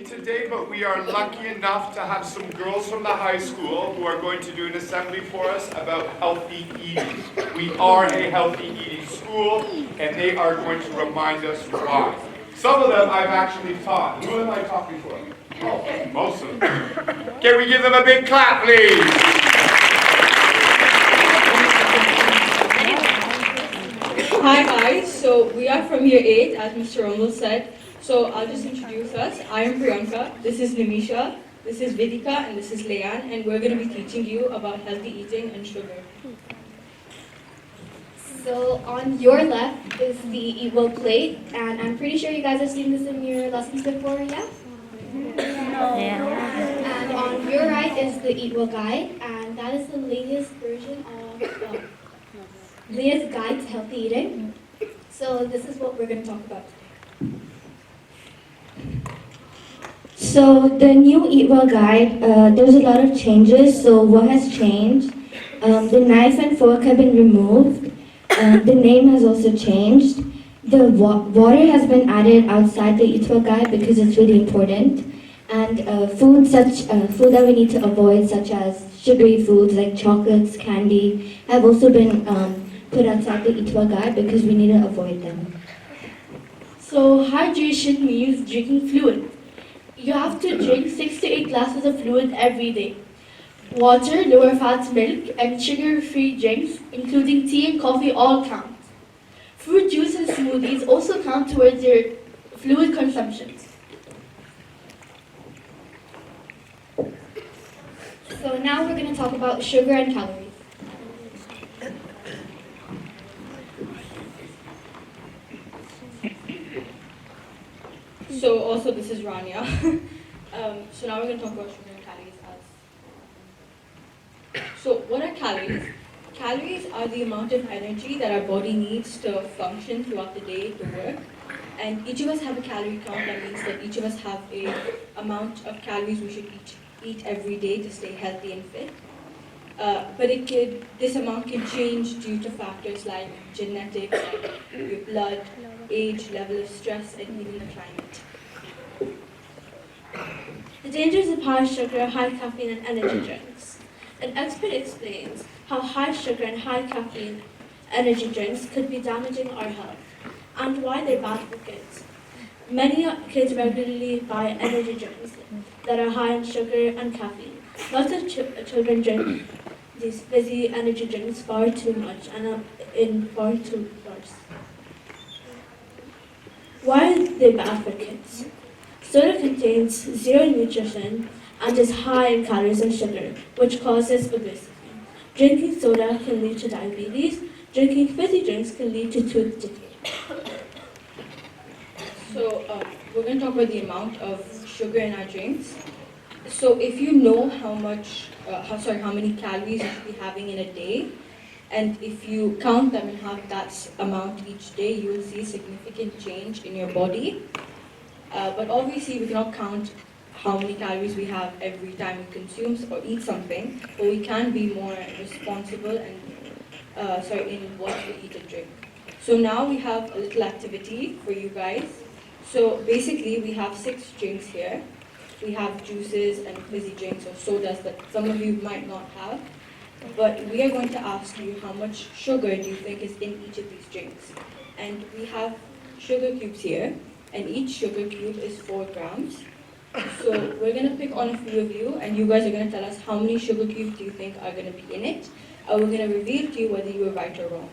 today, but we are lucky enough to have some girls from the high school who are going to do an assembly for us about healthy eating. We are a healthy eating school, and they are going to remind us why. Some of them I've actually taught. Who am I talking for? Oh, most of them. Can we give them a big clap, please? Hi guys, so we are from year 8 as Mr. Rommel said. So I'll just introduce us. I am Priyanka, this is Nimisha, this is Vidika, and this is Leanne, and we're going to be teaching you about healthy eating and sugar. So on your left is the Eat Well plate, and I'm pretty sure you guys have seen this in your lessons before, yeah? And on your right is the Eat Well guide, and that is the latest version of latest guide to healthy eating. So this is what we're going to talk about today. So the new Eat Well guide, there's a lot of changes. So what has changed? The knife and fork have been removed. The name has also changed. The water has been added outside the Eat Well guide because it's really important. And food that we need to avoid, such as sugary foods like chocolates, candy, have also been put outside the Eat Well guide because we need to avoid them. So hydration means drinking fluid. You have to drink 6 to 8 glasses of fluid every day. Water, lower fat milk, and sugar-free drinks, including tea and coffee, all count. Fruit juice and smoothies also count towards your fluid consumption. So now we're going to talk about sugar and calories. So also this is Rania. So now we're going to talk about sugar and calories as. So what are calories? Calories are the amount of energy that our body needs to function throughout the day to work. And each of us have a calorie count. That means that each of us have a amount of calories we should eat every day to stay healthy and fit. But this amount can change due to factors like genetics, your blood, age, level of stress, and even the climate. The dangers of high sugar, high caffeine, and energy drinks. An expert explains how high sugar and high caffeine energy drinks could be damaging our health and why they're bad for kids. Many kids regularly buy energy drinks that are high in sugar and caffeine. Lots of children drink these fizzy energy drinks far too much and are in far too large. Why are they bad for kids? Soda contains zero nutrition and is high in calories and sugar, which causes obesity. Drinking soda can lead to diabetes. Drinking fizzy drinks can lead to tooth decay. So we're going to talk about the amount of sugar in our drinks. So if you know how many calories you should be having in a day, and if you count them and have that amount each day, you will see significant change in your body. But obviously we cannot count how many calories we have every time we consume or eat something, but we can be more responsible and in what we eat and drink. So now we have a little activity for you guys. So basically we have 6 drinks here. We have juices and fizzy drinks or sodas that some of you might not have. But we are going to ask you how much sugar do you think is in each of these drinks. And we have sugar cubes here, and each sugar cube is 4 grams. So we're going to pick on a few of you, and you guys are going to tell us how many sugar cubes do you think are going to be in it. And we're going to reveal to you whether you were right or wrong.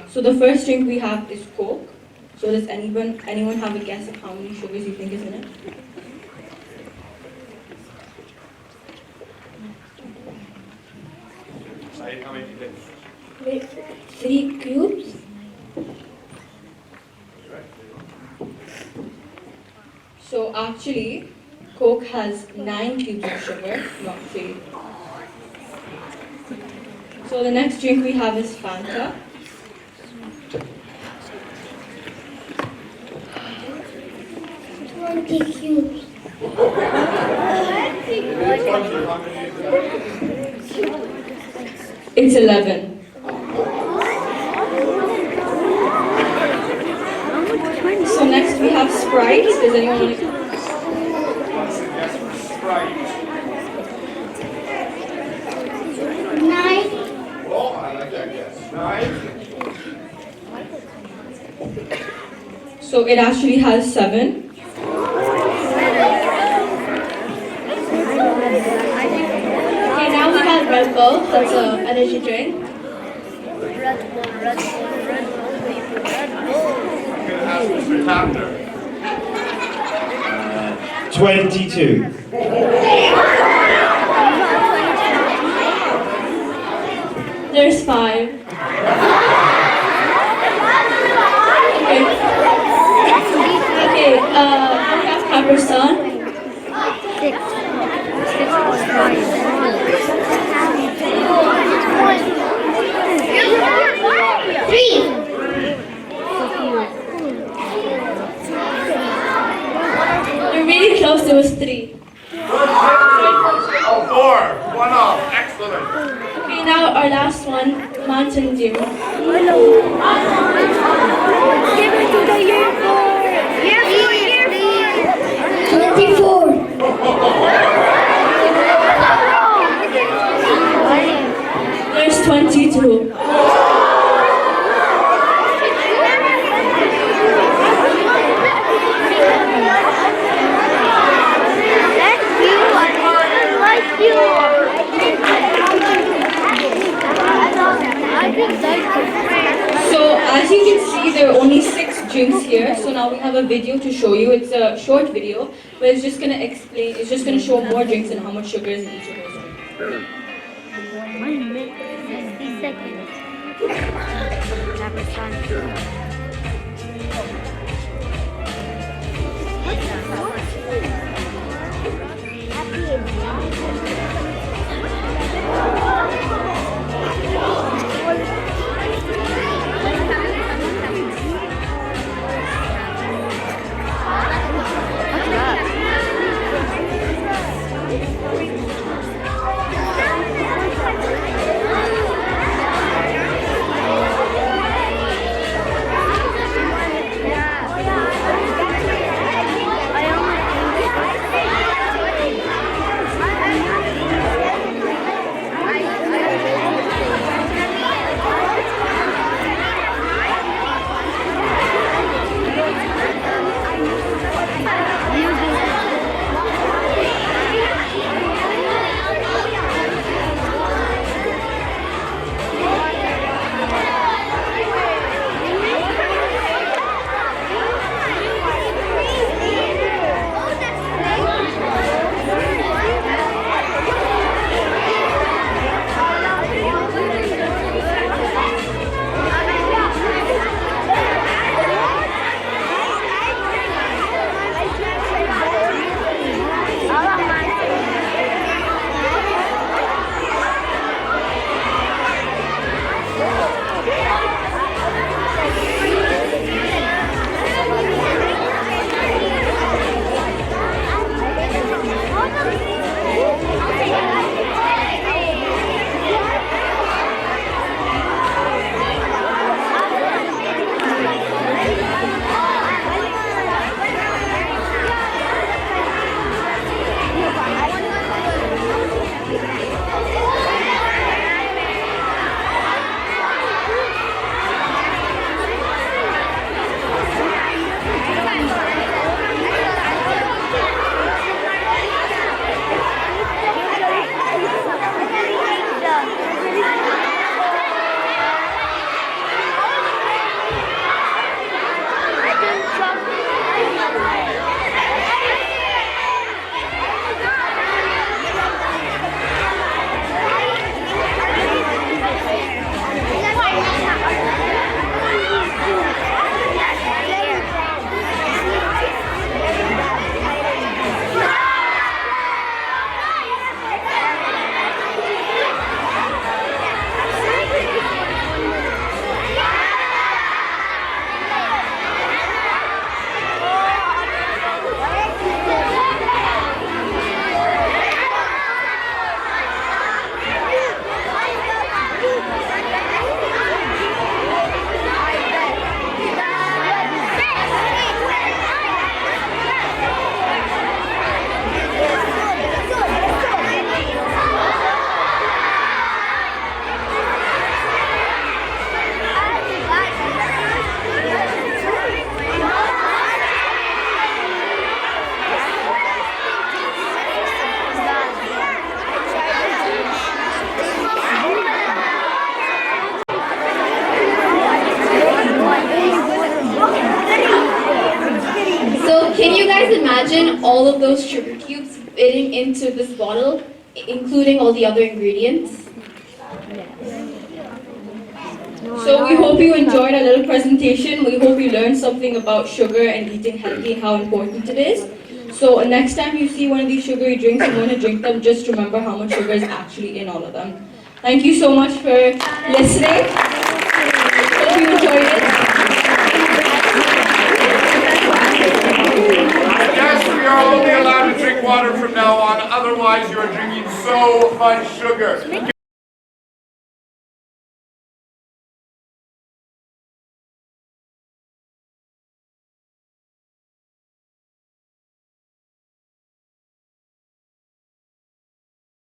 So the first drink we have is Coke. So does anyone have a guess of how many sugars you think is in it? How many do you think? 3 cubes. So actually, Coke has 9 cubes of sugar, not 3. So the next drink we have is Fanta. Cubes. It's 11. So next we have Sprite. Sprite? Does anyone want to? What's the guess for Sprite? 9. Oh, I like that guess. 9. So it actually has 7. Okay, now we have Red Bull. That's an energy drink. Red Bull, Red Bull, Red Bull, people, Red Bull. I'm going to ask Mr. Tapner. 22. There's 5. Okay. Okay, we have Capri Sun. 6. 3. You're really close. It was 3. Oh, 4. 1 off. Excellent. Okay, now our last one, Mountain Dew. Give it to the year 4. Year 4, year 4. 24. There's 22. So as you can see, there are only 6 drinks here. So now we have a video to show you. It's a short video, but it's just gonna explain. It's just gonna show more drinks and how much sugar is in each of those drinks. 1 minute, 60 seconds. Never fun. imagine all of those sugar cubes fitting into this bottle, including all the other ingredients? So we hope you enjoyed our little presentation. We hope you learned something about sugar and eating healthy and how important it is. So next time you see one of these sugary drinks and want to drink them, just remember how much sugar is actually in all of them. Thank you so much for listening. Hope you enjoyed it. Yes, we are only allowed to drink water from now on, otherwise you are drinking so much sugar.